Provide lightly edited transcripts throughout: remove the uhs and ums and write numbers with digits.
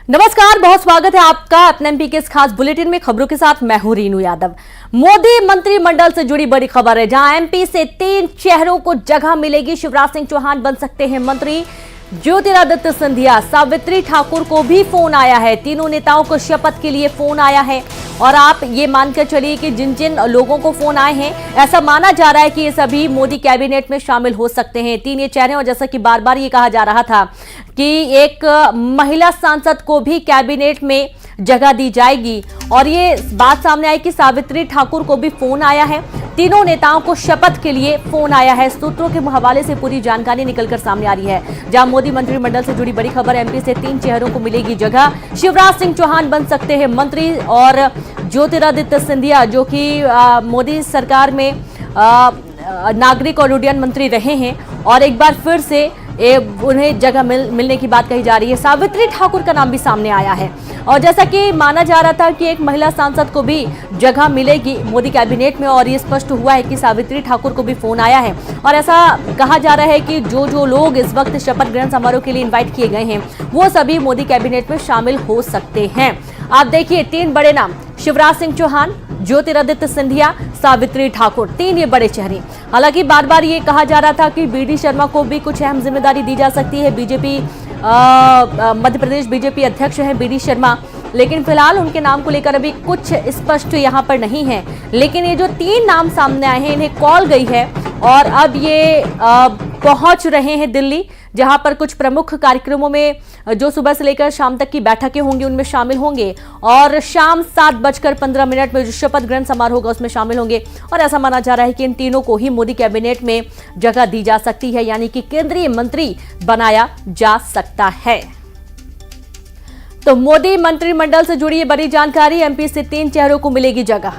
नमस्कार, बहुत स्वागत है आपका अपने एमपी के इस खास बुलेटिन में। खबरों के साथ मैं हूं रीनू यादव। मोदी मंत्रिमंडल से जुड़ी बड़ी खबर है, जहां एमपी से 3 चेहरों को जगह मिलेगी। शिवराज सिंह चौहान बन सकते हैं मंत्री, ज्योतिरादित्य सिंधिया, सावित्री ठाकुर को भी फोन आया है। तीनों नेताओं को शपथ के लिए फोन आया है और आप ये मानकर चलिए कि जिन जिन लोगों को फोन आए हैं, ऐसा माना जा रहा है कि ये सभी मोदी कैबिनेट में शामिल हो सकते हैं। 3 ये चेहरे, और जैसा कि बार बार ये कहा जा रहा था कि एक महिला सांसद को भी कैबिनेट में जगह दी जाएगी, और ये बात सामने आई कि सावित्री ठाकुर को भी फोन आया है। तीनों नेताओं को शपथ के लिए फोन आया है। सूत्रों के हवाले से पूरी जानकारी निकलकर सामने आ रही है, जहां मोदी मंत्रिमंडल से जुड़ी बड़ी खबर। एमपी से 3 चेहरों को मिलेगी जगह। शिवराज सिंह चौहान बन सकते हैं मंत्री, और ज्योतिरादित्य सिंधिया जो कि मोदी सरकार में नागरिक और उड्डयन मंत्री रहे हैं, और एक बार फिर से उन्हें जगह मिलने की बात कही जा रही है। सावित्री ठाकुर का नाम भी सामने आया है, और जैसा कि माना जा रहा था कि एक महिला सांसद को भी जगह मिलेगी मोदी कैबिनेट में, और ये स्पष्ट हुआ है कि सावित्री ठाकुर को भी फोन आया है। और ऐसा कहा जा रहा है कि जो लोग इस वक्त शपथ ग्रहण समारोह के लिए इन्वाइट किए गए हैं, वो सभी मोदी कैबिनेट में शामिल हो सकते हैं। आप देखिए, 3 बड़े नाम, शिवराज सिंह चौहान, ज्योतिरादित्य सिंधिया, सावित्री ठाकुर, 3 ये बड़े चेहरे। हालांकि बार बार ये कहा जा रहा था कि बीडी शर्मा को भी कुछ अहम जिम्मेदारी दी जा सकती है। बीजेपी मध्य प्रदेश बीजेपी अध्यक्ष हैं बीडी शर्मा, लेकिन फिलहाल उनके नाम को लेकर अभी कुछ स्पष्ट यहां पर नहीं है। लेकिन ये जो 3 नाम सामने आए हैं, इन्हें कॉल गई है, और अब ये पहुंच रहे हैं दिल्ली, जहां पर कुछ प्रमुख कार्यक्रमों में जो सुबह से लेकर शाम तक की बैठकें होंगी उनमें शामिल होंगे, और शाम 7:15 में जो शपथ ग्रहण समारोह होगा उसमें शामिल होंगे। और ऐसा माना जा रहा है कि इन तीनों को ही मोदी कैबिनेट में जगह दी जा सकती है, यानी कि केंद्रीय मंत्री बनाया जा सकता है। तो मोदी मंत्रिमंडल से जुड़ी ये बड़ी जानकारी, एमपी से 3 चेहरों को मिलेगी जगह।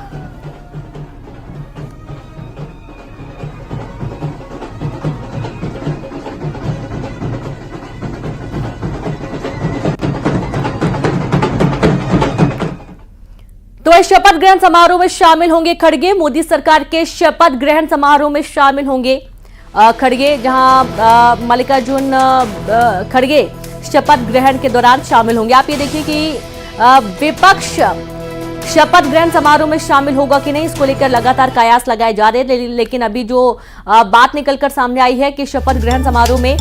तो इस शपथ ग्रहण समारोह में शामिल होंगे खड़गे। मोदी सरकार के शपथ ग्रहण समारोह में शामिल होंगे खड़गे, जहां मल्लिकार्जुन खड़गे शपथ ग्रहण के दौरान शामिल होंगे। आप ये देखिए कि विपक्ष शपथ ग्रहण समारोह में शामिल होगा कि नहीं, इसको लेकर लगातार कयास लगाए जा रहे हैं। लेकिन अभी जो बात निकलकर सामने आई है कि शपथ ग्रहण समारोह में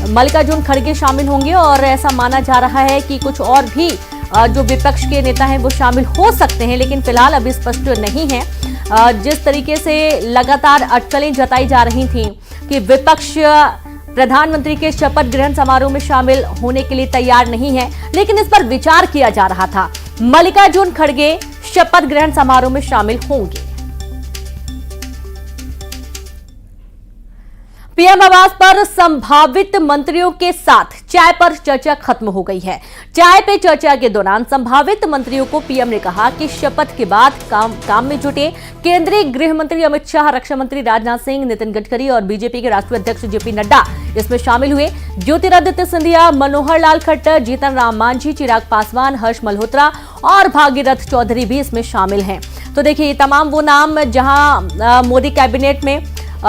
मल्लिकार्जुन खड़गे शामिल होंगे, और ऐसा माना जा रहा है कि कुछ और भी जो विपक्ष के नेता हैं वो शामिल हो सकते हैं, लेकिन फिलहाल अभी स्पष्ट नहीं है। जिस तरीके से लगातार अटकलें जताई जा रही थी कि विपक्ष प्रधानमंत्री के शपथ ग्रहण समारोह में शामिल होने के लिए तैयार नहीं है, लेकिन इस पर विचार किया जा रहा था। मल्लिकार्जुन खड़गे शपथ ग्रहण समारोह में शामिल होंगे। पीएम आवास पर संभावित मंत्रियों के साथ चाय पर चर्चा खत्म हो गई है। चाय पे चर्चा के दौरान संभावित मंत्रियों को पीएम ने कहा कि शपथ के बाद काम में जुटे। केंद्रीय गृह मंत्री अमित शाह, रक्षा मंत्री राजनाथ सिंह, नितिन गडकरी और बीजेपी के राष्ट्रीय अध्यक्ष जेपी नड्डा इसमें शामिल हुए। ज्योतिरादित्य सिंधिया, मनोहर लाल खट्टर, जीतन राम मांझी, चिराग पासवान, हर्ष मल्होत्रा और भागीरथ चौधरी भी इसमें शामिल हैं। तो देखिए, ये तमाम वो नाम जहां मोदी कैबिनेट में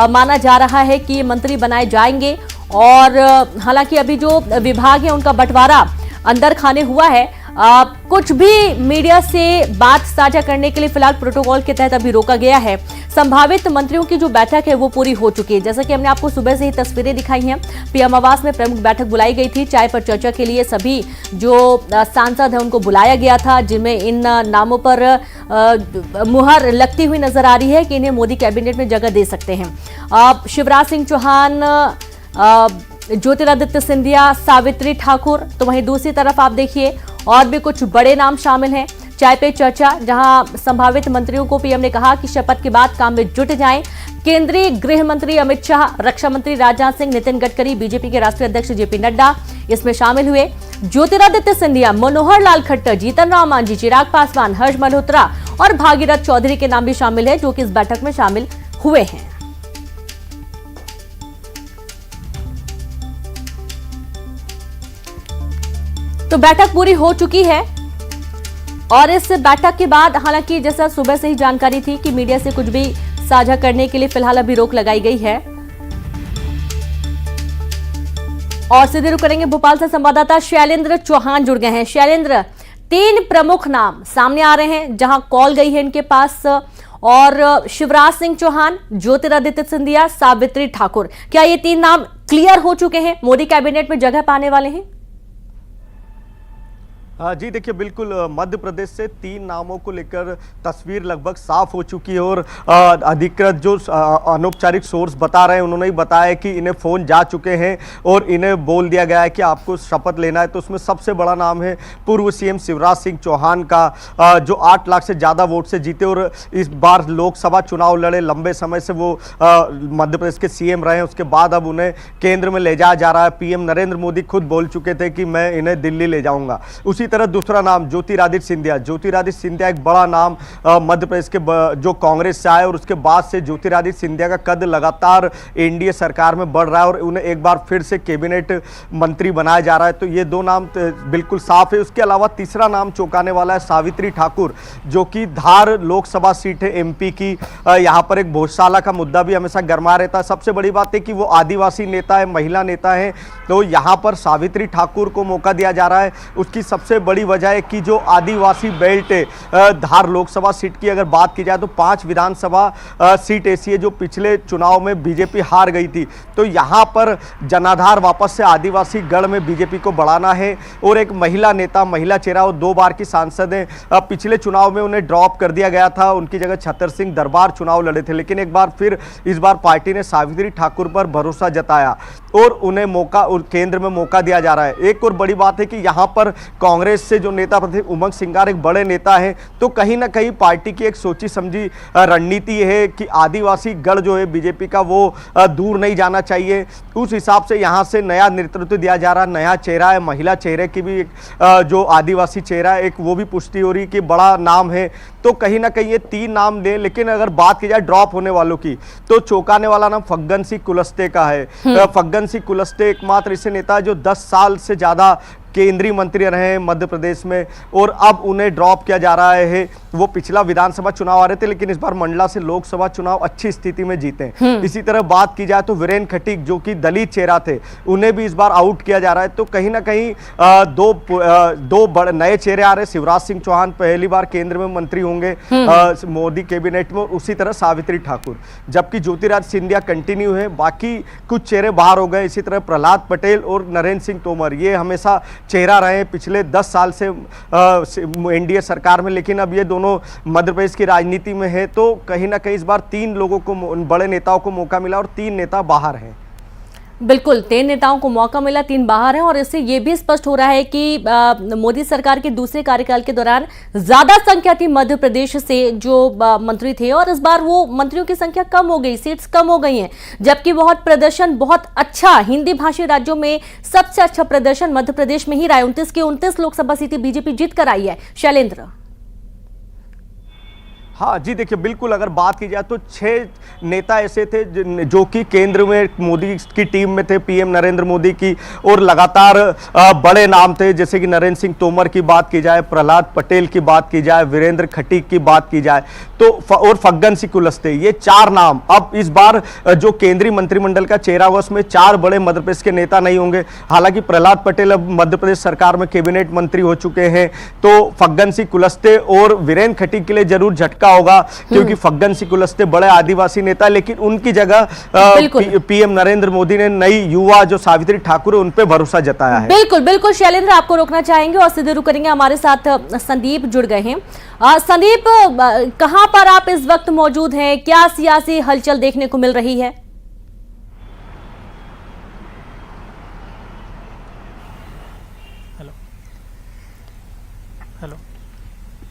माना जा रहा है कि मंत्री बनाए जाएंगे, और हालांकि अभी जो विभाग है उनका बंटवारा अंदर खाने हुआ है। कुछ भी मीडिया से बात साझा करने के लिए फिलहाल प्रोटोकॉल के तहत अभी रोका गया है। संभावित मंत्रियों की जो बैठक है वो पूरी हो चुकी है। जैसा कि हमने आपको सुबह से ही तस्वीरें दिखाई हैं, पीएम आवास में प्रमुख बैठक बुलाई गई थी। चाय पर चर्चा के लिए सभी जो सांसद हैं उनको बुलाया गया था, जिनमें इन नामों पर मुहर लगती हुई नजर आ रही है कि इन्हें मोदी कैबिनेट में जगह दे सकते हैं। शिवराज सिंह चौहान, ज्योतिरादित्य सिंधिया, सावित्री ठाकुर। तो वहीं दूसरी तरफ आप देखिए और भी कुछ बड़े नाम शामिल हैं चाय पे चर्चा, जहां संभावित मंत्रियों को पीएम ने कहा कि शपथ के बाद काम में जुट जाएं। केंद्रीय गृह मंत्री अमित शाह, रक्षा मंत्री राजनाथ सिंह, नितिन गडकरी, बीजेपी के राष्ट्रीय अध्यक्ष जेपी नड्डा इसमें शामिल हुए। ज्योतिरादित्य सिंधिया, मनोहर लाल खट्टर, जीतन राम मांझी, चिराग पासवान, हर्ष मल्होत्रा और भागीरथ चौधरी के नाम भी शामिल है, जो कि इस बैठक में शामिल हुए हैं। तो बैठक पूरी हो चुकी है, और इस बैठक के बाद हालांकि जैसा सुबह से ही जानकारी थी कि मीडिया से कुछ भी साझा करने के लिए फिलहाल अभी रोक लगाई गई है। और सीधे रुक करेंगे भोपाल से संवाददाता शैलेंद्र चौहान जुड़ गए हैं। शैलेंद्र, 3 प्रमुख नाम सामने आ रहे हैं जहां कॉल गई है इनके पास, और शिवराज सिंह चौहान, ज्योतिरादित्य सिंधिया, सावित्री ठाकुर। क्या ये 3 नाम क्लियर हो चुके हैं, मोदी कैबिनेट में जगह पाने वाले हैं? जी देखिए, बिल्कुल मध्य प्रदेश से 3 नामों को लेकर तस्वीर लगभग साफ हो चुकी है और अधिकृत जो अनौपचारिक सोर्स बता रहे हैं उन्होंने ही बताया कि इन्हें फ़ोन जा चुके हैं और इन्हें बोल दिया गया है कि आपको शपथ लेना है। तो उसमें सबसे बड़ा नाम है पूर्व सीएम शिवराज सिंह चौहान का, जो 8 लाख से ज़्यादा वोट से जीते और इस बार लोकसभा चुनाव लड़े। लंबे समय से वो मध्य प्रदेश के सीएम रहे हैं, उसके बाद अब उन्हें केंद्र में ले जाया जा रहा है। पीएम नरेंद्र मोदी खुद बोल चुके थे कि मैं इन्हें दिल्ली ले जाऊँगा। उसी तरह दूसरा नाम ज्योतिरादित्य सिंधिया। ज्योतिरादित्य सिंधिया एक बड़ा नाम मध्य प्रदेश के जो कांग्रेस से आए और उसके बाद से ज्योतिरादित्य सिंधिया का कद लगातार एनडीए सरकार में बढ़ रहा है और उन्हें एक बार फिर से कैबिनेट मंत्री बनाया जा रहा है। तो ये 2 नाम बिल्कुल साफ है। उसके अलावा तीसरा नाम चौंकाने वाला है सावित्री ठाकुर, जो कि धार लोकसभा सीट है एमपी की। यहाँ पर एक भोजशाला का मुद्दा भी हमेशा गरमा रहता है। सबसे बड़ी बात है कि वो आदिवासी नेता है, महिला नेता है, तो यहाँ पर सावित्री ठाकुर को मौका दिया जा रहा है। उसकी सबसे बड़ी वजह है कि जो आदिवासी बेल्ट धार लोकसभा सीट की अगर बात की जाए तो 5 विधानसभा सीट ऐसी है जो पिछले चुनाव में बीजेपी हार गई थी। तो यहाँ पर जनाधार वापस से आदिवासी गढ़ में बीजेपी को बढ़ाना है और एक महिला नेता, महिला चेहरा, और 2 बार की सांसद हैं। पिछले चुनाव में उन्हें ड्रॉप कर दिया गया था, उनकी जगह छतर सिंह दरबार चुनाव लड़े थे, लेकिन एक बार फिर इस बार पार्टी ने सावित्री ठाकुर पर भरोसा जताया और उन्हें मौका और केंद्र में मौका दिया जा रहा है। एक और बड़ी बात है कि यहाँ पर कांग्रेस से जो नेता उमंग सिंगार एक बड़े नेता हैं, तो कहीं ना कहीं पार्टी की एक सोची समझी रणनीति है कि आदिवासी गढ़ जो है बीजेपी का वो दूर नहीं जाना चाहिए। उस हिसाब से यहाँ से नया नेतृत्व दिया जा रहा, नया चेहरा है, महिला चेहरे की भी एक जो आदिवासी चेहरा है एक वो भी पुष्टि हो रही कि बड़ा नाम है। तो कहीं ना कहीं ये 3 नाम दे, लेकिन अगर बात की जाए ड्रॉप होने वालों की तो चौंकाने वाला नाम फग्गन सिंह कुलस्ते का है। फग्गन सिंह कुलस्ते एकमात्र ऐसे नेता जो 10 साल से ज्यादा केंद्रीय मंत्री रहे हैं मध्य प्रदेश में और अब उन्हें ड्रॉप किया जा रहा है। वो पिछला विधानसभा चुनाव आ रहे थे, लेकिन इस बार मंडला से लोकसभा चुनाव अच्छी स्थिति में जीते। इसी तरह बात की जाए तो वीरेंद्र खटीक जो कि दलित चेहरा थे, उन्हें भी इस बार आउट किया जा रहा है। तो कहीं ना कहीं दो बड़े नए चेहरे आ रहे हैं। शिवराज सिंह चौहान पहली बार केंद्र में मंत्री होंगे मोदी कैबिनेट में, उसी तरह सावित्री ठाकुर, जबकि ज्योतिरादित्य सिंधिया कंटिन्यू है। बाकी कुछ चेहरे बाहर हो गए। इसी तरह प्रहलाद पटेल और नरेंद्र सिंह तोमर, ये हमेशा चेहरा रहे पिछले 10 साल से एनडीए सरकार में, लेकिन अब ये दोनों मध्य प्रदेश की राजनीति में है। तो कहीं ना कहीं इस बार 3 लोगों को, बड़े नेताओं को मौका मिला और 3 नेता बाहर हैं। बिल्कुल, 3 नेताओं को मौका मिला, 3 बाहर हैं और इससे ये भी स्पष्ट हो रहा है कि मोदी सरकार के दूसरे कार्यकाल के दौरान ज्यादा संख्या थी मध्य प्रदेश से जो मंत्री थे और इस बार वो मंत्रियों की संख्या कम हो गई, सीट्स कम हो गई हैं, जबकि बहुत प्रदर्शन बहुत अच्छा हिंदी भाषी राज्यों में सबसे अच्छा प्रदर्शन मध्य प्रदेश में ही रहा है। 29 की 29 लोकसभा सीटें बीजेपी जीत कर आई है। शैलेंद्र, हाँ जी देखिए, बिल्कुल अगर बात की जाए तो 6 नेता ऐसे थे जो कि केंद्र में मोदी की टीम में थे, पीएम नरेंद्र मोदी की, और लगातार बड़े नाम थे, जैसे कि नरेंद्र सिंह तोमर की बात की जाए, प्रहलाद पटेल की बात की जाए, वीरेंद्र खटीक की बात की जाए तो और फग्गन सिंह कुलस्ते, ये 4 नाम अब इस बार जो केंद्रीय मंत्रिमंडल का चेहरा हुआ उसमें 4 बड़े मध्य प्रदेश के नेता नहीं होंगे। हालांकि प्रहलाद पटेल अब मध्य प्रदेश सरकार में कैबिनेट मंत्री हो चुके हैं, तो फग्गन सिंह कुलस्ते और वीरेंद्र खटीक के लिए जरूर झटका होगा, क्योंकि फग्गन सिंह कुलस्ते बड़े आदिवासी नेता, लेकिन उनकी जगह पीएम नरेंद्र मोदी ने नई युवा जो सावित्री ठाकुर है उन पे भरोसा जताया है। बिल्कुल बिल्कुल शैलेंद्र, आपको रोकना चाहेंगे और सीधे रुक करेंगे। हमारे साथ संदीप जुड़ गए हैं। संदीप, कहां पर आप इस वक्त मौजूद हैं? क्या सियासी हलचल देखने को मिल रही है?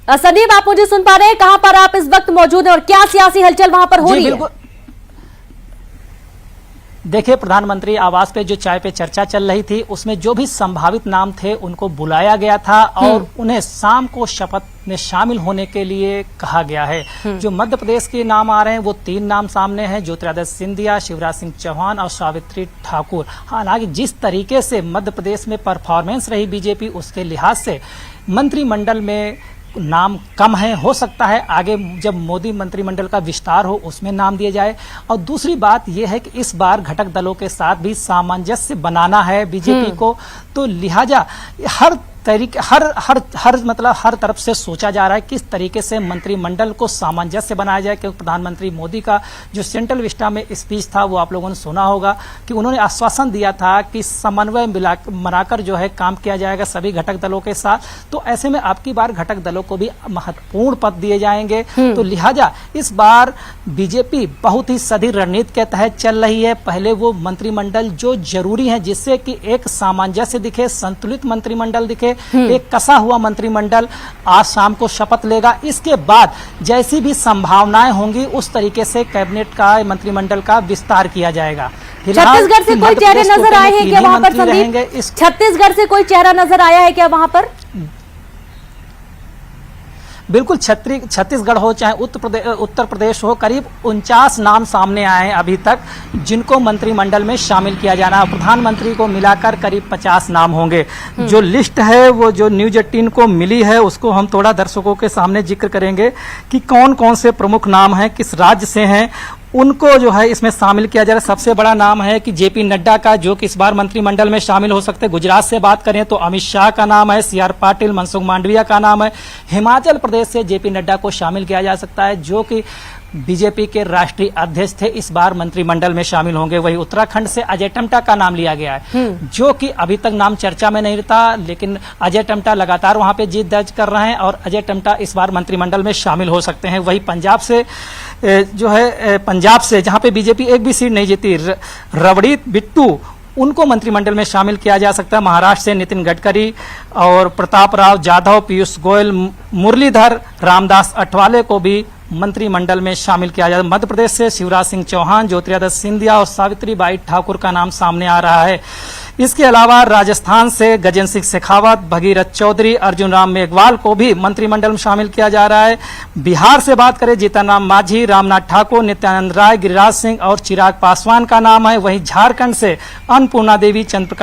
संदीप, आप मुझे सुन पा रहे हैं? कहां पर आप इस वक्त मौजूद हैं और क्या सियासी हलचल वहां पर हो रही है? देखिए, प्रधानमंत्री आवास पे जो चाय पे चर्चा चल रही थी उसमें जो भी संभावित नाम थे उनको बुलाया गया था और उन्हें शाम को शपथ में शामिल होने के लिए कहा गया है। जो मध्य प्रदेश के नाम आ रहे हैं वो 3 नाम सामने हैं, ज्योतिरादित्य सिंधिया, शिवराज सिंह चौहान और सावित्री ठाकुर। हालांकि जिस तरीके से मध्य प्रदेश में परफॉर्मेंस रही बीजेपी, उसके लिहाज से मंत्रिमंडल में नाम कम है, हो सकता है आगे जब मोदी मंत्रिमंडल का विस्तार हो उसमें नाम दिए जाए। और दूसरी बात यह है कि इस बार घटक दलों के साथ भी सामंजस्य बनाना है बीजेपी को, तो लिहाजा हर तरीके हर तरफ से सोचा जा रहा है किस तरीके से मंत्रिमंडल को सामंजस्य बनाया जाए। क्योंकि प्रधानमंत्री मोदी का जो सेंट्रल विस्टा में स्पीच था वो आप लोगों ने सुना होगा कि उन्होंने आश्वासन दिया था कि समन्वय बनाकर जो है काम किया जाएगा सभी घटक दलों के साथ। तो ऐसे में आपकी बार घटक दलों को भी महत्वपूर्ण पद दिए जाएंगे। तो लिहाजा इस बार बीजेपी बहुत ही सदी रणनीति के तहत चल रही है। पहले वो मंत्रिमंडल जो जरूरी है जिससे कि एक सामंजस्य दिखे, संतुलित मंत्रिमंडल दिखे, एक कसा हुआ मंत्रिमंडल आज शाम को शपथ लेगा। इसके बाद जैसी भी संभावनाएं होंगी उस तरीके से कैबिनेट का, मंत्रिमंडल का विस्तार किया जाएगा। छत्तीसगढ़ से कोई चेहरे नजर आए हैं क्या वहां पर संदीप? छत्तीसगढ़ से कोई चेहरा नजर आया है क्या वहां पर? बिल्कुल, छत्तीसगढ़ हो चाहे उत्तर प्रदेश हो, करीब 49 नाम सामने आए हैं अभी तक जिनको मंत्रिमंडल में शामिल किया जाना है। प्रधानमंत्री को मिलाकर करीब 50 नाम होंगे। जो लिस्ट है वो जो न्यूज 18 को मिली है उसको हम थोड़ा दर्शकों के सामने जिक्र करेंगे कि कौन कौन से प्रमुख नाम हैं, किस राज्य से हैं, उनको जो है इसमें शामिल किया जा रहा है। सबसे बड़ा नाम है कि जेपी नड्डा का, जो कि इस बार मंत्रिमंडल में शामिल हो सकते हैं। गुजरात से बात करें तो अमित शाह का नाम है, सीआर पाटिल, मनसुख मांडविया का नाम है। हिमाचल प्रदेश से जेपी नड्डा को शामिल किया जा सकता है जो कि बीजेपी के राष्ट्रीय अध्यक्ष थे, इस बार मंत्रिमंडल में शामिल होंगे। वही उत्तराखंड से अजय टम्टा का नाम लिया गया है जो कि अभी तक नाम चर्चा में नहीं था, लेकिन अजय टम्टा लगातार वहां पे जीत दर्ज कर रहे हैं और अजय टम्टा इस बार मंत्रिमंडल में शामिल हो सकते हैं। वही पंजाब से जो है पंजाब से जहां पे बीजेपी एक भी सीट नहीं जीती, रवड़ीत बिट्टू, उनको मंत्रिमंडल में शामिल किया जा सकता है। महाराष्ट्र से नितिन गडकरी और प्रताप राव जाधव, पीयूष गोयल, मुरलीधर रामदास अठवाले को भी मंत्रिमंडल में शामिल किया जाए। मध्य प्रदेश से शिवराज सिंह चौहान, ज्योतिरादित्य सिंधिया और सावित्रीबाई ठाकुर का नाम सामने आ रहा है। इसके अलावा राजस्थान से गजेंद्र सिंह शेखावत, भगीरथ चौधरी, अर्जुन राम मेघवाल को भी मंत्रिमंडल में शामिल किया जा रहा है। बिहार से बात करें जीतन राम मांझी, रामनाथ ठाकुर, नित्यानंद राय, गिरिराज सिंह और चिराग पासवान का नाम है। वहीं झारखंड से अन्नपूर्णा देवी, चंद्र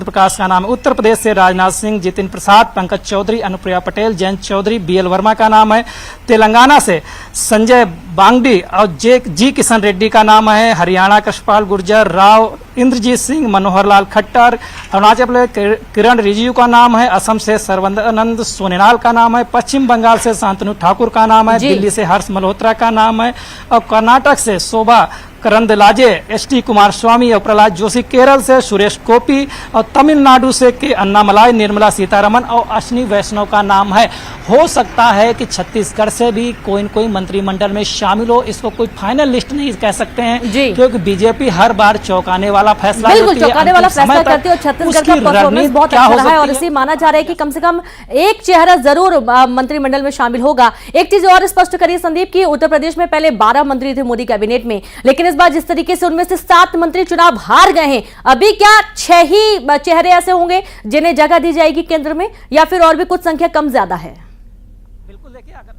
प्रकाश का नाम है। उत्तर प्रदेश से राजनाथ सिंह, जितिन प्रसाद, पंकज चौधरी, अनुप्रिया पटेल, जयंत चौधरी, बीएल वर्मा का नाम है। तेलंगाना से संजय बांगडी और जी किशन रेड्डी का नाम है। हरियाणा कृष्णपाल गुर्जर, राव इंद्रजीत सिंह, मनोहर लाल खट्टर, अरुणाचल प्रदेश किरण रिजिजू का नाम है। असम से सर्वानंद सोनोवाल का नाम है। पश्चिम बंगाल से शांतनु ठाकुर का नाम है। दिल्ली से हर्ष मल्होत्रा का नाम है और कर्नाटक से शोभा करंदलाजे, एसटी कुमारस्वामी और प्रहलाद जोशी, केरल से सुरेश गोपी और तमिलनाडु से के अन्नामलाई, निर्मला सीतारमण और अश्विनी वैष्णव का नाम है। हो सकता है कि छत्तीसगढ़ से भी कोई न कोई मंत्रिमंडल में शामिल हो। इसको कोई फाइनल लिस्ट नहीं कह सकते हैं क्योंकि बीजेपी हर बार चौंकाने वाला फैसला बिल्कुल चौंकाने वाला फैसला करती है और छत्तीसगढ़ का परफॉर्मेंस बहुत अच्छा रहा है और इसी माना जा रहा है कि कम से कम एक चेहरा जरूर मंत्रिमंडल में शामिल होगा। एक चीज और स्पष्ट करिए संदीप की उत्तर प्रदेश में पहले 12 मंत्री थे मोदी कैबिनेट में, लेकिन इस बार जिस तरीके से उनमें से 7 मंत्री चुनाव हार गए हैं, अभी क्या 6 ही चेहरे ऐसे होंगे जिन्हें जगह दी जाएगी केंद्र में या फिर और भी कुछ संख्या कम ज्यादा है? बिल्कुल, देखिए अगर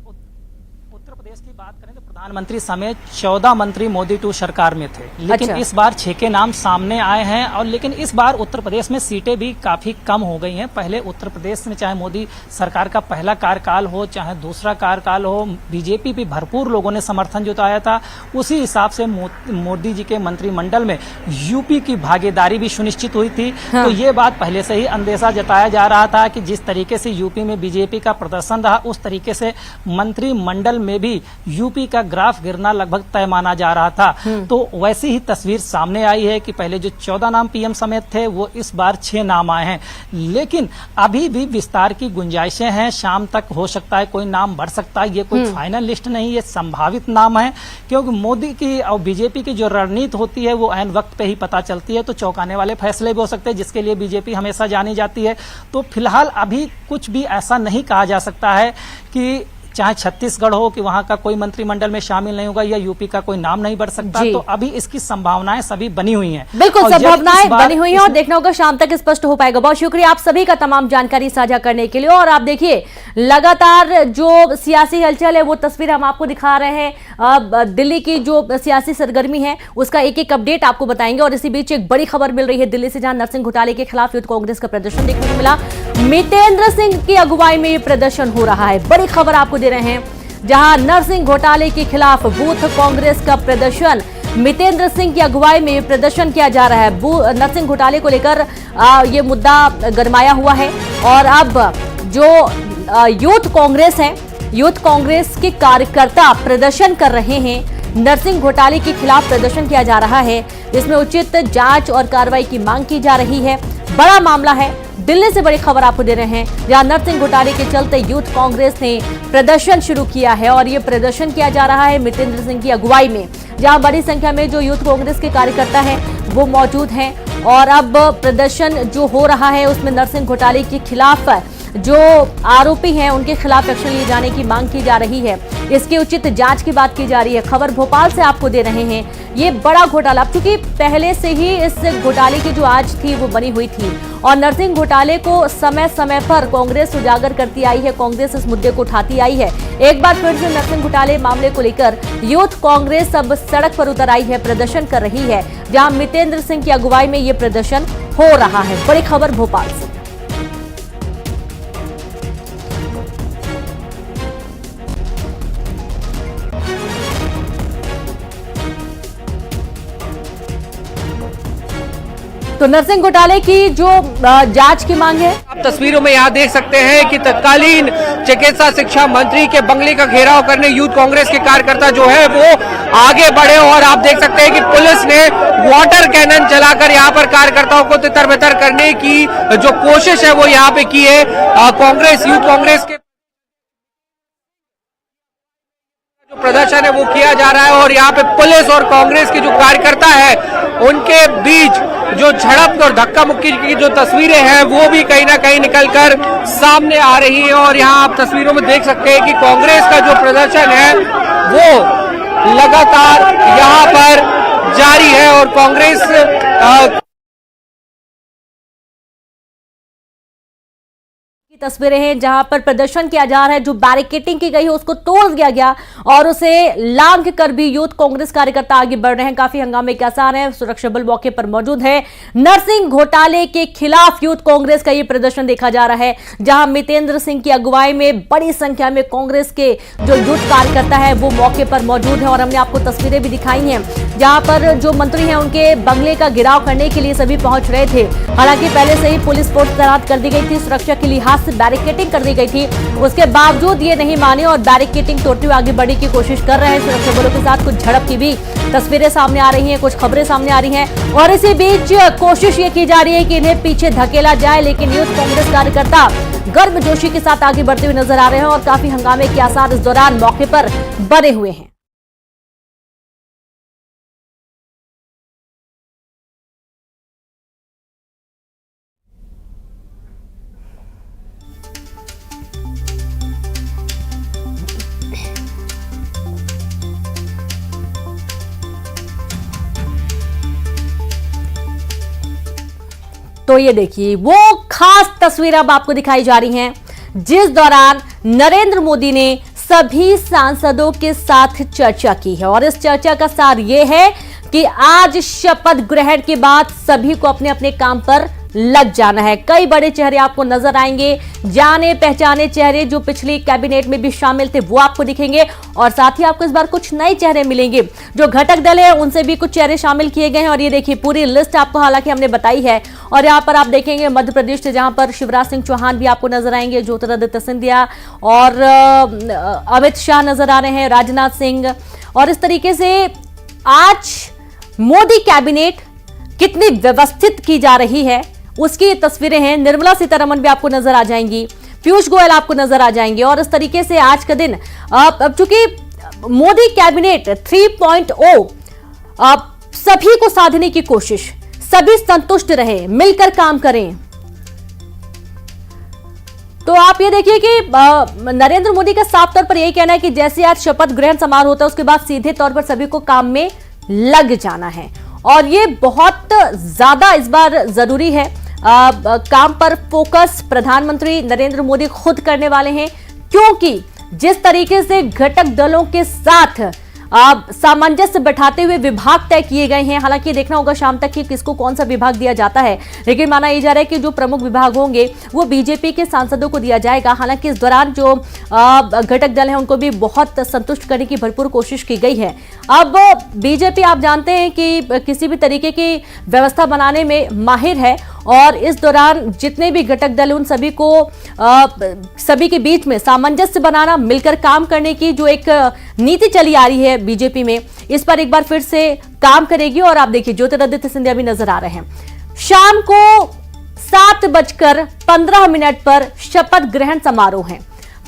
उत्तर प्रदेश की बात करें तो प्रधानमंत्री समेत 14 मंत्री मोदी 2 सरकार में थे, लेकिन इस बार 6 के नाम सामने आए हैं। और लेकिन इस बार उत्तर प्रदेश में सीटें भी काफी कम हो गई हैं। पहले उत्तर प्रदेश में चाहे मोदी सरकार का पहला कार्यकाल हो चाहे दूसरा कार्यकाल हो, बीजेपी भी भरपूर लोगों ने समर्थन जताया था। उसी हिसाब से मोदी जी के मंत्रिमंडल में यूपी की भागीदारी भी सुनिश्चित हुई थी। तो ये बात पहले से ही अंदेशा जताया जा रहा था कि जिस तरीके से यूपी में बीजेपी का प्रदर्शन रहा उस तरीके से मंत्रिमंडल में भी यूपी का ग्राफ गिरना लगभग तय माना जा रहा था। तो वैसी ही तस्वीर सामने आई है कि पहले जो 14 नाम पीएम समेत थे वो इस बार 6 नाम आए हैं, लेकिन अभी भी विस्तार की गुंजाइशें हैं। शाम तक हो सकता है कोई नाम बढ़ सकता है। ये कोई फाइनल लिस्ट नहीं, ये संभावित नाम है क्योंकि मोदी की और बीजेपी की जो रणनीति होती है वो ऐन वक्त पे ही पता चलती है। तो चौंकाने वाले फैसले भी हो सकते हैं जिसके लिए बीजेपी हमेशा जानी जाती है। तो फिलहाल अभी कुछ भी ऐसा नहीं कहा जा सकता है कि चाहे छत्तीसगढ़ हो कि वहां का कोई मंत्रिमंडल में शामिल नहीं होगा या यूपी का कोई नाम नहीं बढ़ सकता। तो अभी इसकी संभावनाएं सभी बनी हुई हैं। बिल्कुल संभावनाएं बनी हुई हैं और देखना होगा शाम तक स्पष्ट हो पाएगा। बहुत शुक्रिया आप सभी का तमाम जानकारी साझा करने के लिए। और आप देखिए लगातार जो सियासी हलचल है वो तस्वीर हम आपको दिखा रहे हैं। दिल्ली की जो सियासी सरगर्मी है उसका एक एक अपडेट आपको बताएंगे। और इसी बीच एक बड़ी खबर मिल रही है दिल्ली से, जहां नरसिंह घोटाले के खिलाफ यूथ कांग्रेस का प्रदर्शन देखने को मिला। मितेंद्र सिंह की अगुवाई में ये प्रदर्शन हो रहा है। बड़ी खबर आपको दे रहे हैं, जहां नरसिंह घोटाले के खिलाफ बूथ कांग्रेस का प्रदर्शन, मितेंद्र सिंह की अगुवाई में प्रदर्शन किया जा रहा है। नरसिंह घोटाले को लेकर ये मुद्दा गरमाया हुआ है। और अब जो यूथ कांग्रेस है, यूथ कांग्रेस के कार्यकर्ता प्रदर्शन कर रहे हैं। नरसिंह घोटाले के खिलाफ प्रदर्शन किया जा रहा है। इसमें उचित जांच और कार्रवाई की मांग की जा रही है। बड़ा मामला है। दिल्ली से बड़ी खबर आपको दे रहे हैं, जहां नरसिंह घोटाले के चलते यूथ कांग्रेस ने प्रदर्शन शुरू किया है। और ये प्रदर्शन किया जा रहा है मितेंद्र सिंह की अगुवाई में, जहां बड़ी संख्या में जो यूथ कांग्रेस के कार्यकर्ता हैं वो मौजूद हैं। और अब प्रदर्शन जो हो रहा है उसमें नरसिंह घोटाले के खिलाफ जो आरोपी हैं उनके खिलाफ एक्शन लिए जाने की मांग की जा रही है। इसकी उचित जांच की बात की जा रही है। खबर भोपाल से आपको दे रहे हैं। ये बड़ा घोटाला, क्योंकि पहले से ही इस घोटाले की जो आज थी वो बनी हुई थी और नरसिंह घोटाले को समय समय पर कांग्रेस उजागर करती आई है, कांग्रेस इस मुद्दे को उठाती आई है। एक बार फिर से नरसिंह घोटाले मामले को लेकर यूथ कांग्रेस अब सड़क पर उतर आई है, प्रदर्शन कर रही है, जहां मितेंद्र सिंह की अगुवाई में ये प्रदर्शन हो रहा है। बड़ी खबर भोपाल से। तो नरसिंह घोटाले की जो जांच की मांग है, आप तस्वीरों में यहाँ देख सकते हैं कि तत्कालीन चिकित्सा शिक्षा मंत्री के बंगले का घेराव करने यूथ कांग्रेस के कार्यकर्ता जो है वो आगे बढ़े। और आप देख सकते हैं कि पुलिस ने वाटर कैनन चलाकर यहाँ पर कार्यकर्ताओं को तितर बितर करने की जो कोशिश है वो यहाँ पे की है। कांग्रेस, यूथ कांग्रेस के जो प्रदर्शन है वो किया जा रहा है और यहाँ पे पुलिस और कांग्रेस के जो कार्यकर्ता है उनके बीच जो झड़प और धक्का मुक्की की जो तस्वीरें हैं वो भी कहीं ना कहीं निकलकर सामने आ रही है। और यहाँ आप तस्वीरों में देख सकते हैं कि कांग्रेस का जो प्रदर्शन है वो लगातार यहाँ पर जारी है। और कांग्रेस तस्वीरें हैं जहां पर प्रदर्शन किया जा रहा है। जो बैरिकेडिंग की गई है उसको तोड़ दिया गया और उसे लांघ कर भी यूथ कांग्रेस कार्यकर्ता आगे बढ़ रहे हैं। काफी हंगामे के आसार हैं। सुरक्षा बल मौके पर मौजूद है। नरसिंह घोटाले के खिलाफ यूथ कांग्रेस का यह प्रदर्शन देखा जा रहा है, जहां मितेंद्र सिंह की अगुवाई में बड़ी संख्या में कांग्रेस के जो यूथ कार्यकर्ता है वो मौके पर मौजूद है। और हमने आपको तस्वीरें भी दिखाई हैं, जहां पर जो मंत्री हैं उनके बंगले का घेराव करने के लिए सभी पहुंच रहे थे। हालांकि पहले से ही पुलिस फोर्स तैनात कर दी गई थी, सुरक्षा के लिहाज से बैरिकेडिंग कर दी गई थी। उसके बावजूद ये नहीं माने और बैरिकेडिंग तोड़ते हुए आगे बढ़ने की कोशिश कर रहे हैं। सुरक्षा बलों के साथ कुछ झड़प की भी तस्वीरें सामने आ रही हैं, कुछ खबरें सामने आ रही हैं। और इसी बीच कोशिश ये की जा रही है कि इन्हें पीछे धकेला जाए, लेकिन यूथ कांग्रेस कार्यकर्ता गर्मजोशी के साथ आगे बढ़ते हुए नजर आ रहे हैं और काफी हंगामे के आसार इस दौरान मौके पर बने हुए हैं। तो ये देखिए वो खास तस्वीर अब आपको दिखाई जा रही हैं, जिस दौरान नरेंद्र मोदी ने सभी सांसदों के साथ चर्चा की है। और इस चर्चा का सार ये है कि आज शपथ ग्रहण के बाद सभी को अपने अपने काम पर लग जाना है। कई बड़े चेहरे आपको नजर आएंगे, जाने पहचाने चेहरे जो पिछली कैबिनेट में भी शामिल थे वो आपको दिखेंगे। और साथ ही आपको इस बार कुछ नए चेहरे मिलेंगे। जो घटक दल है उनसे भी कुछ चेहरे शामिल किए गए हैं। और ये देखिए पूरी लिस्ट आपको हालांकि हमने बताई है। और यहाँ पर आप देखेंगे मध्य प्रदेश से, जहां पर शिवराज सिंह चौहान भी आपको नजर आएंगे, ज्योतिरादित्य सिंधिया और अमित शाह नजर आ रहे हैं, राजनाथ सिंह। और इस तरीके से आज मोदी कैबिनेट कितनी व्यवस्थित की जा रही है उसकी तस्वीरें हैं। निर्मला सीतारमण भी आपको नजर आ जाएंगी, पीयूष गोयल आपको नजर आ जाएंगे। और इस तरीके से आज का दिन अब चूंकि मोदी कैबिनेट 3.0 सभी को साधने की कोशिश, सभी संतुष्ट रहे, मिलकर काम करें। तो आप ये देखिए कि नरेंद्र मोदी का साफ तौर पर यही कहना है कि जैसे आज शपथ ग्रहण समारोह होता है उसके बाद सीधे तौर पर सभी को काम में लग जाना है। और ये बहुत ज्यादा इस बार जरूरी है। काम पर फोकस प्रधानमंत्री नरेंद्र मोदी खुद करने वाले हैं। क्योंकि जिस तरीके से घटक दलों के साथ सामंजस्य बैठाते हुए विभाग तय किए गए हैं। हालांकि देखना होगा शाम तक कि किसको कौन सा विभाग दिया जाता है, लेकिन माना यह जा रहा है कि जो प्रमुख विभाग होंगे वो बीजेपी के सांसदों को दिया जाएगा। हालांकि इस दौरान जो घटक दल हैं उनको भी बहुत संतुष्ट करने की भरपूर कोशिश की गई है। अब बीजेपी आप जानते हैं कि किसी भी तरीके की व्यवस्था बनाने में माहिर है और इस दौरान जितने भी घटक दल उन सभी को सभी के बीच में सामंजस्य बनाना, मिलकर काम करने की जो एक नीति चली आ रही है बीजेपी में, इस पर एक बार फिर से काम करेगी। और आप देखिए ज्योतिरादित्य सिंधिया भी नजर आ रहे हैं। शाम को 7:15 पर शपथ ग्रहण समारोह है।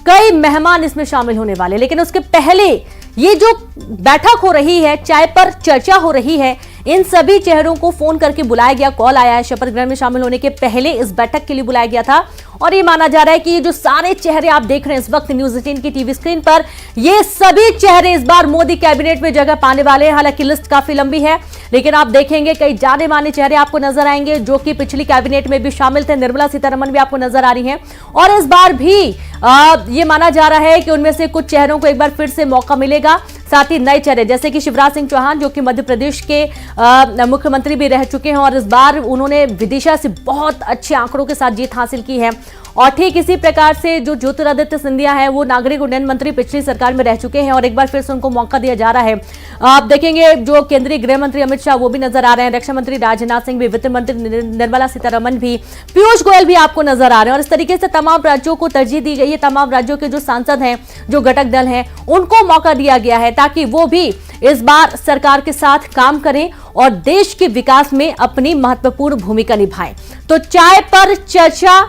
कई मेहमान इसमें शामिल होने वाले, लेकिन उसके पहले ये जो बैठक हो रही है, चाय पर चर्चा हो रही है, इन सभी चेहरों को फोन करके बुलाया गया, कॉल आया है। शपथ ग्रहण में शामिल होने के पहले इस बैठक के लिए बुलाया गया था और ये माना जा रहा है कि ये जो सारे चेहरे आप देख रहे हैं इस वक्त न्यूज़ 18 की टीवी स्क्रीन पर, ये सभी चेहरे इस बार मोदी कैबिनेट में जगह पाने वाले हैं। हालांकि लिस्ट काफी लंबी है, लेकिन आप देखेंगे कई जाने माने चेहरे आपको नजर आएंगे जो कि पिछली कैबिनेट में भी शामिल थे। निर्मला सीतारमण भी आपको नजर आ रही हैं और इस बार भी ये माना जा रहा है कि उनमें से कुछ चेहरों को एक बार फिर से मौका मिलेगा। साथ ही नए चेहरे जैसे कि शिवराज सिंह चौहान जो कि मध्य प्रदेश के मुख्यमंत्री भी रह चुके हैं और इस बार उन्होंने विदिशा से बहुत अच्छे आंकड़ों के साथ जीत हासिल की है। और ठीक इसी प्रकार से जो ज्योतिरादित्य सिंधिया है वो नागरिक उड्डयन मंत्री पिछली सरकार में रह चुके हैं और एक बार फिर से उनको मौका दिया जा रहा है। आप देखेंगे जो केंद्रीय गृह मंत्री अमित शाह वो भी नजर आ रहे हैं, रक्षा मंत्री राजनाथ सिंह भी, वित्त मंत्री निर्मला सीतारमण भी, पीयूष गोयल भी आपको नजर आ रहे हैं। और इस तरीके से तमाम राज्यों को तरजीह दी गई है। तमाम राज्यों के जो सांसद हैं, जो घटक दल हैं, उनको मौका दिया गया है ताकि वो भी इस बार सरकार के साथ काम करें और देश के विकास में अपनी महत्वपूर्ण भूमिका निभाएं। तो चाय पर चर्चा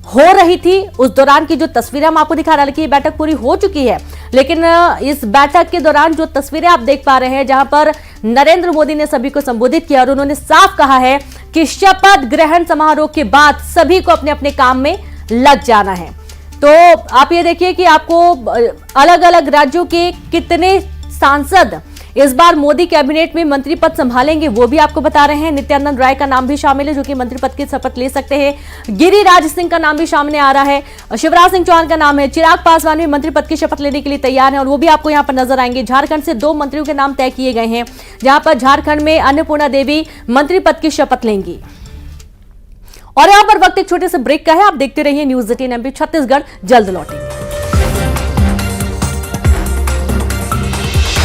हो रही थी, उस दौरान की जो तस्वीरें हम आपको दिखा रहे हैं कि ये बैठक पूरी हो चुकी है, लेकिन इस बैठक के दौरान जो तस्वीरें आप देख पा रहे हैं जहां पर नरेंद्र मोदी ने सभी को संबोधित किया और उन्होंने साफ कहा है कि शपथ ग्रहण समारोह के बाद सभी को अपने अपने काम में लग जाना है। तो आप ये देखिए कि आपको अलग अलग राज्यों के कितने सांसद इस बार मोदी कैबिनेट में मंत्री पद संभालेंगे वो भी आपको बता रहे हैं। नित्यानंद राय का नाम भी शामिल है जो कि मंत्री पद की शपथ ले सकते हैं। गिरिराज सिंह का नाम भी सामने आ रहा है। शिवराज सिंह चौहान का नाम है। चिराग पासवान भी मंत्री पद की शपथ लेने के लिए तैयार हैं और वो भी आपको यहां पर नजर आएंगे। झारखंड से 2 मंत्रियों के नाम तय किए गए हैं जहां पर झारखंड में अन्नपूर्णा देवी मंत्री पद की शपथ लेंगी। और यहां पर वक्त एक छोटे से ब्रेक का है। आप देखते रहिए न्यूज़ 18 MP छत्तीसगढ़, जल्द लौटेंगे।